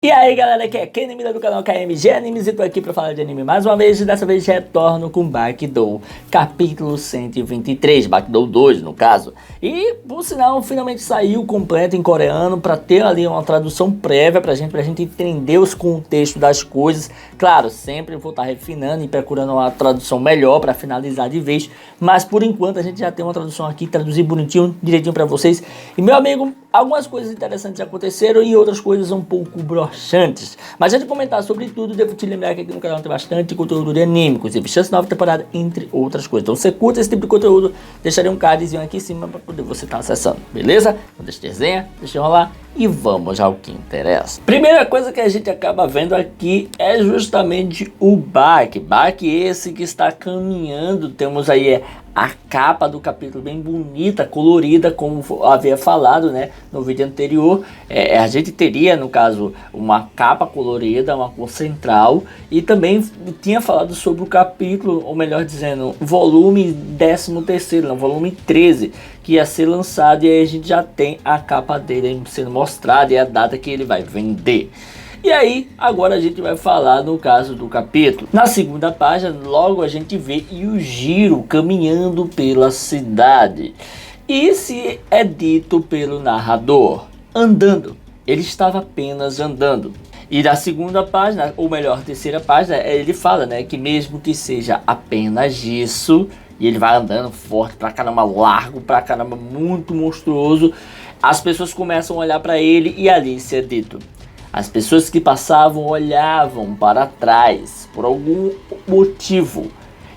E aí galera, aqui é Kenny Miller do canal KMG Animes e tô aqui pra falar de anime mais uma vez. E dessa vez retorno com Bakidou, capítulo 123, Bakidou 2 no caso. E por sinal finalmente saiu completo em coreano pra ter ali uma tradução prévia pra gente entender os contextos das coisas. Claro, sempre vou estar refinando e procurando uma tradução melhor pra finalizar de vez. Mas por enquanto a gente já tem uma tradução aqui, traduzir bonitinho, direitinho pra vocês. E meu amigo, algumas coisas interessantes aconteceram e outras coisas um pouco broxantes. Mas antes de comentar sobre tudo, devo te lembrar que aqui no canal tem bastante conteúdo de anime, inclusive chance nova temporada, entre outras coisas. Então se você curte esse tipo de conteúdo, deixarei um cardzinho aqui em cima para poder você estar acessando, beleza? Então deixa de resenha, deixa eu rolar e vamos ao que interessa. Primeira coisa que a gente acaba vendo aqui é justamente o Baki. Baki esse que está caminhando, temos aí a capa do capítulo bem bonita, colorida, como havia falado, né, no vídeo anterior. A gente teria, no caso, uma capa colorida, uma cor central, e também tinha falado sobre o capítulo, ou melhor dizendo, volume 13º, não, volume 13, que ia ser lançado, e aí a gente já tem a capa dele sendo mostrada e a data que ele vai vender. E aí, agora a gente vai falar no caso do capítulo. Na segunda página, logo a gente vê Yujiro caminhando pela cidade. E se é dito pelo narrador, andando. Ele estava apenas andando. E na segunda página, ou melhor, terceira página, ele fala, né, que mesmo que seja apenas isso, e ele vai andando forte pra caramba, largo pra caramba, muito monstruoso, as pessoas começam a olhar pra ele e ali se é dito. As pessoas que passavam olhavam para trás por algum motivo.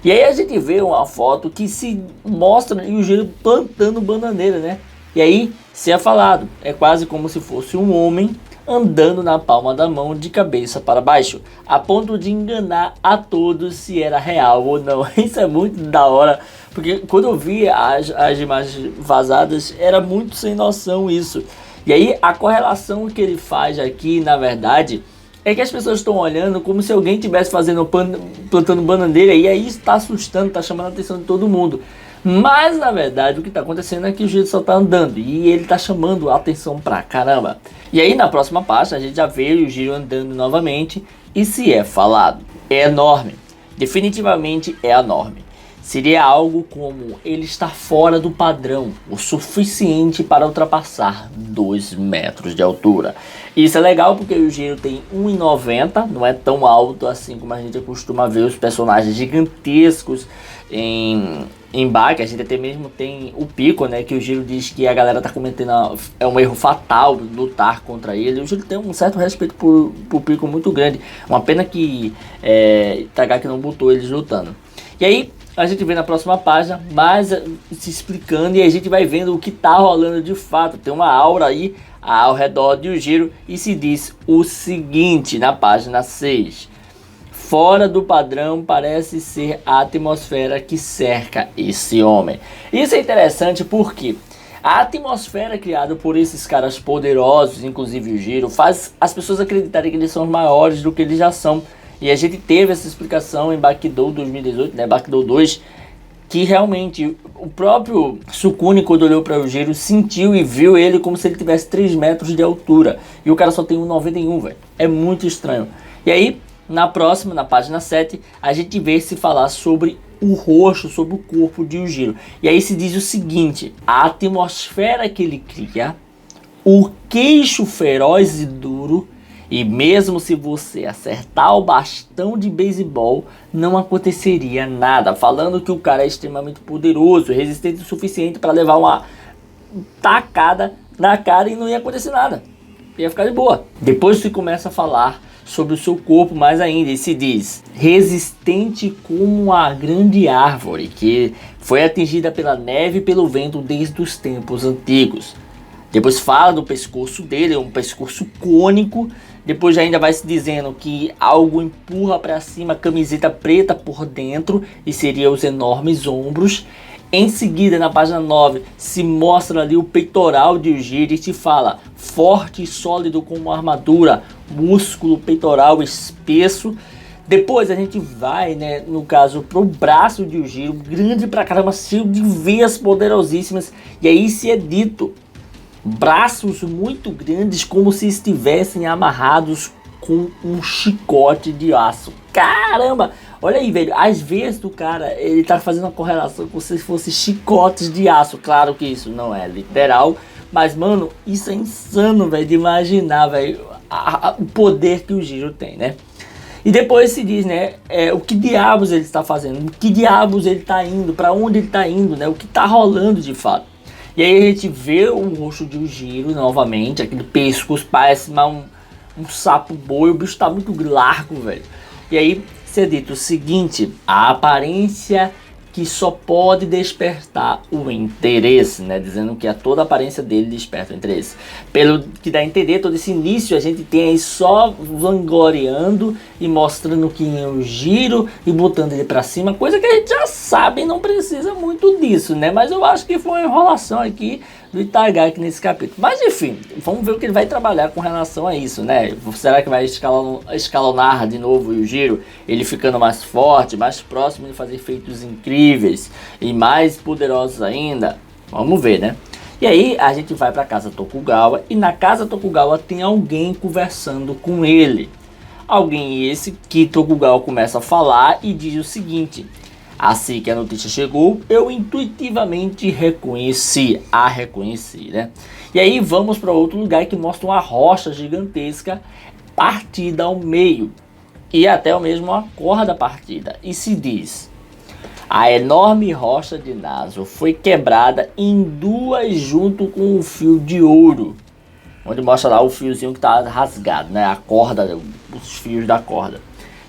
E aí a gente vê uma foto que se mostra o Yujiro plantando bananeira, né? E aí se é falado, é quase como se fosse um homem andando na palma da mão de cabeça para baixo, a ponto de enganar a todos se era real ou não. Isso é muito da hora, porque quando eu vi as imagens vazadas era muito sem noção isso. E aí a correlação que ele faz aqui, na verdade, é que as pessoas estão olhando como se alguém estivesse plantando bananeira, e aí está assustando, está chamando a atenção de todo mundo. Mas na verdade o que está acontecendo é que o Yujiro só está andando e ele está chamando a atenção pra caramba. E aí na próxima página a gente já vê o Yujiro andando novamente e se é falado. É enorme, definitivamente é enorme. Seria algo como ele está fora do padrão, o suficiente para ultrapassar 2 metros de altura. Isso é legal porque o Yujiro tem 1,90, não é tão alto assim como a gente costuma ver os personagens gigantescos em Baki. A gente até mesmo tem o Pico, né, que o Yujiro diz que a galera tá cometendo é um erro fatal lutar contra ele. O Yujiro tem um certo respeito por Pico muito grande. Uma pena que Itagaki não botou eles lutando. E aí a gente vê na próxima página mais se explicando e a gente vai vendo o que tá rolando de fato. Tem uma aura aí ao redor de Yujiro e se diz o seguinte na página 6. Fora do padrão parece ser a atmosfera que cerca esse homem. Isso é interessante porque a atmosfera criada por esses caras poderosos, inclusive o Yujiro, faz as pessoas acreditarem que eles são maiores do que eles já são. E a gente teve essa explicação em Bakidou 2018, né, Bakidou 2, que realmente o próprio Sukune, quando olhou para o Yujiro, sentiu e viu ele como se ele tivesse 3 metros de altura. E o cara só tem 1,91, velho. É muito estranho. E aí, na próxima, na página 7, a gente vê se falar sobre o rosto, sobre o corpo de Yujiro. E aí se diz o seguinte: a atmosfera que ele cria, o queixo feroz e duro, e mesmo se você acertar o bastão de beisebol, não aconteceria nada. Falando que o cara é extremamente poderoso, resistente o suficiente para levar uma tacada na cara e não ia acontecer nada. Ia ficar de boa. Depois se começa a falar sobre o seu corpo mais ainda e se diz resistente como a grande árvore que foi atingida pela neve e pelo vento desde os tempos antigos. Depois fala do pescoço dele, um pescoço cônico. Depois ainda vai se dizendo que algo empurra para cima a camiseta preta por dentro e seria os enormes ombros. Em seguida, na página 9, se mostra ali o peitoral de Yujiro e se fala forte e sólido como uma armadura, músculo peitoral espesso. Depois a gente vai, né, no caso, pro braço de Yujiro, grande pra caramba, cheio de veias poderosíssimas. E aí se é dito braços muito grandes, como se estivessem amarrados com um chicote de aço. Caramba! Olha aí, velho, às vezes do cara, ele tá fazendo uma correlação como se fosse chicotes de aço. Claro que isso não é literal, mas, mano, isso é insano, velho, de imaginar, velho, o poder que o Jiro tem, né? E depois se diz, né, o que diabos ele está fazendo, o que diabos ele está indo, para onde ele está indo, né, o que está rolando de fato. E aí a gente vê o rosto de Ujiro novamente, aquele pescoço parece um sapo boi, o bicho tá muito largo, velho. E aí ser dito o seguinte: a aparência que só pode despertar o interesse, né? Dizendo que a toda a aparência dele desperta o interesse. Pelo que dá a entender, todo esse início a gente tem aí só vangloriando e mostrando que é o Jiro e botando ele pra cima, coisa que a gente já sabe, não precisa muito disso, né? Mas eu acho que foi uma enrolação aqui do Itagaki nesse capítulo. Mas enfim, vamos ver o que ele vai trabalhar com relação a isso, né? Será que vai escalonar de novo o Jiro, ele ficando mais forte, mais próximo de fazer feitos incríveis e mais poderosos ainda? Vamos ver, né? E aí a gente vai para casa Tokugawa, e na casa Tokugawa tem alguém conversando com ele. Alguém esse que Tokugawa começa a falar e diz o seguinte: assim que a notícia chegou, eu intuitivamente reconheci, né? E aí vamos para outro lugar que mostra uma rocha gigantesca partida ao meio, e até mesmo uma corda partida. E se diz: a enorme rocha de Naso foi quebrada em duas junto com um fio de ouro. Onde mostra lá o fiozinho que está rasgado, né? A corda, os fios da corda.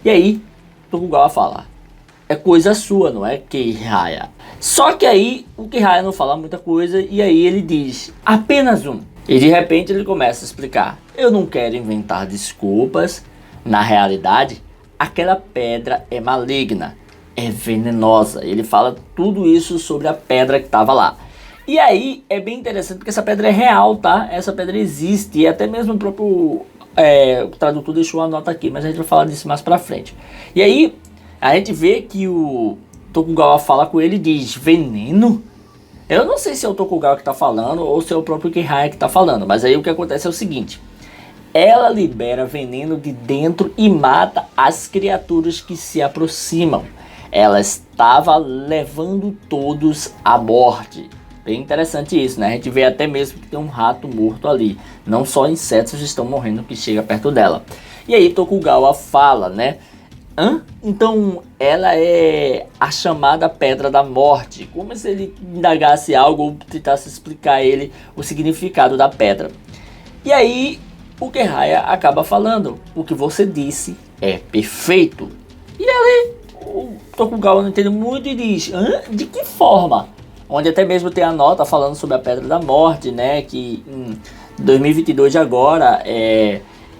E aí, Tokugawa fala: é coisa sua, não é, Kihaya? Só que aí o Kihaya não fala muita coisa, e aí ele diz: apenas um. E de repente ele começa a explicar: eu não quero inventar desculpas. Na realidade, aquela pedra é maligna, é venenosa. Ele fala tudo isso sobre a pedra que estava lá. E aí é bem interessante porque essa pedra é real, tá? Essa pedra existe, e até mesmo o próprio o tradutor deixou uma nota aqui, mas a gente vai falar disso mais pra frente. E aí a gente vê que o Tokugawa fala com ele e diz: veneno? Eu não sei se é o Tokugawa que tá falando ou se é o próprio Kihaya que tá falando, mas aí o que acontece é o seguinte: ela libera veneno de dentro e mata as criaturas que se aproximam. Ela estava levando todos à morte. Bem interessante isso, né? A gente vê até mesmo que tem um rato morto ali. Não só insetos estão morrendo que chega perto dela. E aí Tokugawa fala, né? Então ela é a chamada Pedra da Morte. Como se ele indagasse algo ou tentasse explicar a ele o significado da pedra. E aí o Kihaya acaba falando: o que você disse é perfeito. E ali o Tokugawa não entende muito e diz: de que forma? Onde até mesmo tem a nota falando sobre a Pedra da Morte, né? Que em 2022 de agora,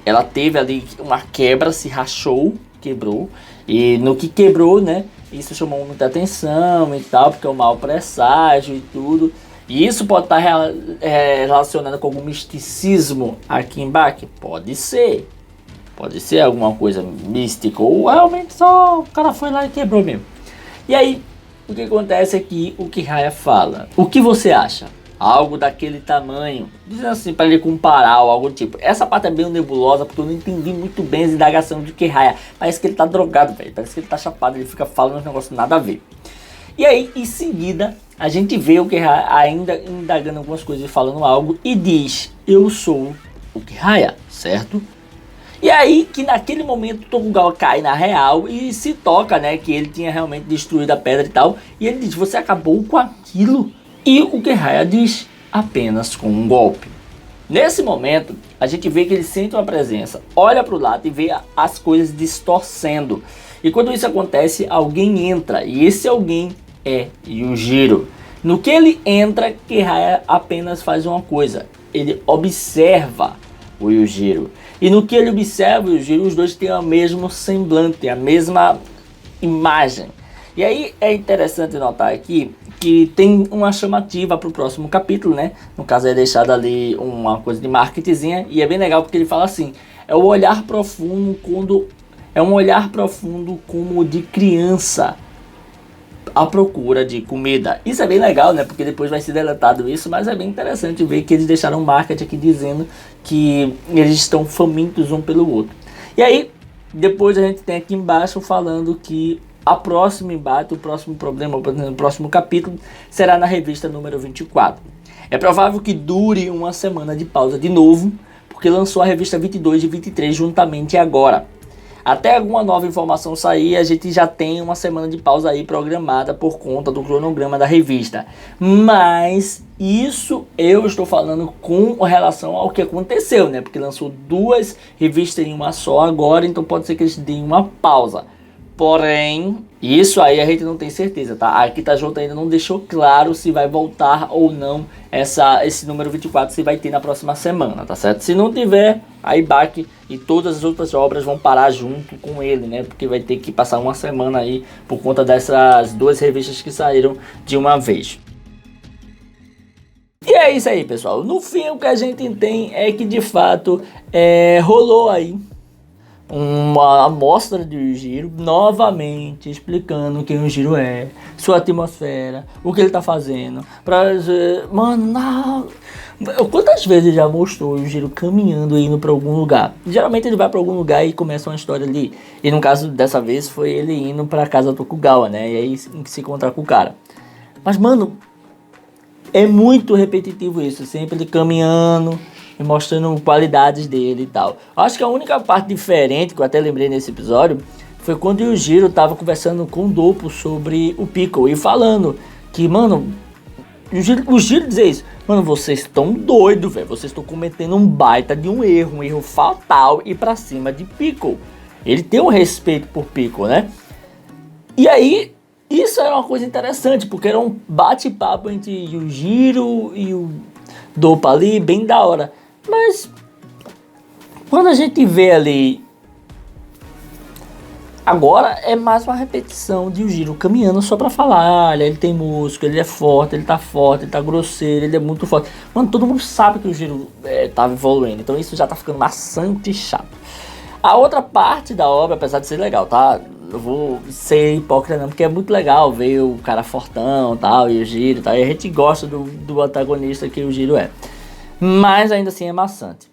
ela teve ali uma quebra, se rachou, quebrou. E no que quebrou, né? Isso chamou muita atenção e tal, porque é um mau presságio e tudo. E isso pode estar relacionado com algum misticismo aqui em Baki? Pode ser. Pode ser alguma coisa mística, ou realmente só o cara foi lá e quebrou mesmo. E aí, o que acontece é que o Kihaya fala: o que você acha? Algo daquele tamanho. Dizendo assim, para ele comparar ou algo do tipo. Essa parte é bem nebulosa, porque eu não entendi muito bem as indagações de Kihaya. Parece que ele tá drogado, velho. Parece que ele tá chapado, ele fica falando uns negócios nada a ver. E aí, em seguida, a gente vê o Kihaya ainda indagando algumas coisas e falando algo. E diz: eu sou o Kihaya, certo? E aí que naquele momento Tokugawa cai na real e se toca, né, que ele tinha realmente destruído a pedra e tal. E ele diz: você acabou com aquilo? E o Kihaya diz: apenas com um golpe. Nesse momento a gente vê que ele sente uma presença, olha para o lado e vê as coisas distorcendo. E quando isso acontece, alguém entra, e esse alguém é Yujiro. No que ele entra, Kihaya apenas faz uma coisa: ele observa o Yujiro. E no que ele observa o Yujiro, os dois têm o mesmo semblante, a mesma imagem. E aí é interessante notar aqui que tem uma chamativa para o próximo capítulo, né? No caso é deixado ali uma coisa de marketingzinha, e é bem legal porque ele fala assim: é o olhar profundo quando... é um olhar profundo como de criança à procura de comida. Isso é bem legal, né? Porque depois vai ser deletado isso, mas é bem interessante ver que eles deixaram um marketing aqui dizendo que eles estão famintos um pelo outro. E aí, depois a gente tem aqui embaixo falando que a próxima embate, o próximo problema, o próximo capítulo será na revista número 24. É provável que dure uma semana de pausa de novo, porque lançou a revista 22 e 23 juntamente agora. Até alguma nova informação sair, a gente já tem uma semana de pausa aí programada por conta do cronograma da revista. Mas isso eu estou falando com relação ao que aconteceu, né? Porque lançou 2 revistas em uma só agora, então pode ser que eles deem uma pausa. Porém, isso aí a gente não tem certeza, tá? A Kitajouta ainda não deixou claro se vai voltar ou não esse número 24, se vai ter na próxima semana, tá certo? Se não tiver, aí Baki e todas as outras obras vão parar junto com ele, né? Porque vai ter que passar uma semana aí por conta dessas 2 revistas que saíram de uma vez. E é isso aí, pessoal. No fim, o que a gente tem é que, de fato, rolou aí uma amostra de Yujiro, novamente explicando quem o Yujiro é, sua atmosfera, o que ele tá fazendo, pra dizer, mano, não. Quantas vezes já mostrou o Yujiro caminhando e indo pra algum lugar? Geralmente ele vai pra algum lugar e começa uma história ali, e no caso dessa vez foi ele indo pra casa do Tokugawa, né, e aí se encontrar com o cara. Mas, mano, é muito repetitivo isso, sempre ele caminhando e mostrando qualidades dele e tal. Acho que a única parte diferente que eu até lembrei nesse episódio foi quando o Yujiro tava conversando com o Doppo sobre o Piccolo e falando que, mano, o Yujiro dizer isso, mano, vocês estão doidos, velho, vocês estão cometendo um baita de um erro fatal e pra cima de Piccolo. Ele tem um respeito por Piccolo, né? E aí, isso era uma coisa interessante, porque era um bate-papo entre o Yujiro e o Doppo ali, bem da hora. Mas quando a gente vê ali, agora é mais uma repetição de Yujiro caminhando só pra falar, olha, ele tem músculo, ele é forte, ele tá grosseiro, ele é muito forte. Mano, todo mundo sabe que o Yujiro tava evoluindo, então isso já tá ficando maçante e chato. A outra parte da obra, apesar de ser legal, tá? Eu vou ser hipócrita não, porque é muito legal ver o cara fortão, tal, e o Yujiro, tal, e a gente gosta do antagonista que o Yujiro é. Mas ainda assim é maçante.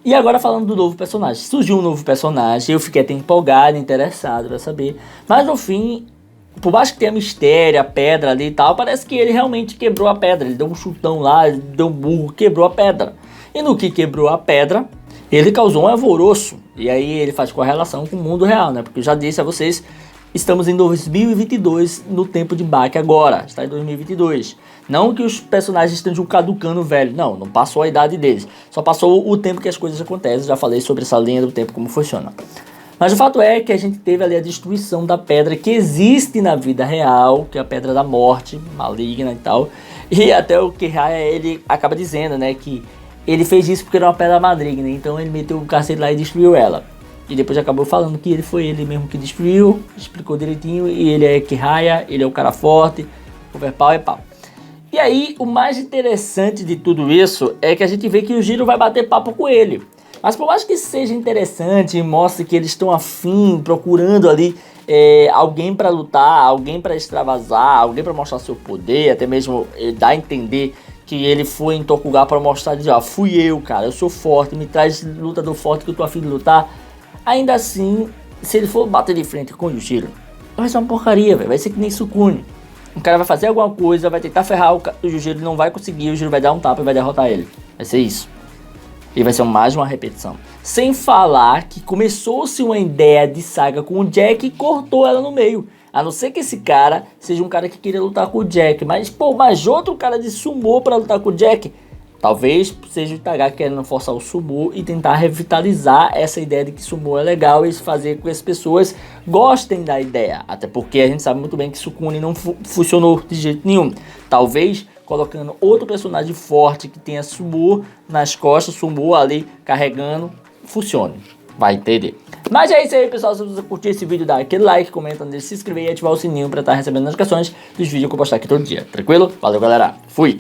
E agora falando do novo personagem. Surgiu um novo personagem, eu fiquei até empolgado, interessado pra saber. Mas no fim, por mais que tenha mistério, a pedra ali e tal, parece que ele realmente quebrou a pedra. Ele deu um chutão lá, ele deu um burro, quebrou a pedra. E no que quebrou a pedra, ele causou um alvoroço. E aí ele faz correlação com o mundo real, né? Porque eu já disse a vocês, estamos em 2022, no tempo de Baki agora. Está em 2022. Não que os personagens estejam caducando velho, não passou a idade deles. Só passou o tempo que as coisas acontecem, já falei sobre essa linha do tempo, como funciona. Mas o fato é que a gente teve ali a destruição da pedra que existe na vida real, que é a pedra da morte, maligna e tal. E até o Kiraya, ele acaba dizendo, né, que ele fez isso porque era uma pedra maligna, então ele meteu o cacete lá e destruiu ela. E depois acabou falando que foi ele mesmo que destruiu, explicou direitinho, e ele é Kiraya, ele é o cara forte, overpower e pau. E aí, o mais interessante de tudo isso é que a gente vê que o Yujiro vai bater papo com ele. Mas por mais que seja interessante e mostre que eles estão afim, procurando ali alguém para lutar, alguém para extravasar, alguém para mostrar seu poder, até mesmo dar a entender que ele foi em Tokugawa para mostrar, dizer, ó, fui eu, cara, eu sou forte, me traz lutador forte que eu tô afim de lutar. Ainda assim, se ele for bater de frente com o Yujiro, vai ser uma porcaria, velho, vai ser que nem Sukune. O cara vai fazer alguma coisa, vai tentar ferrar o Yujiro, não vai conseguir, o Yujiro vai dar um tapa e vai derrotar ele. Vai ser isso. E vai ser mais uma repetição. Sem falar que começou-se uma ideia de saga com o Jack e cortou ela no meio. A não ser que esse cara seja um cara que queria lutar com o Jack. Mas, pô, mas outro cara de sumô pra lutar com o Jack. Talvez seja o Itagaki querendo forçar o sumô e tentar revitalizar essa ideia de que sumô é legal e fazer com que as pessoas gostem da ideia. Até porque a gente sabe muito bem que Sukune não funcionou de jeito nenhum. Talvez colocando outro personagem forte que tenha sumô nas costas, sumô ali carregando, funcione. Vai entender. Mas é isso aí, pessoal. Se você curtiu esse vídeo, dá aquele like, comenta, se inscrever e ativar o sininho para estar recebendo notificações dos vídeos que eu postar aqui todo dia. Tranquilo? Valeu, galera. Fui!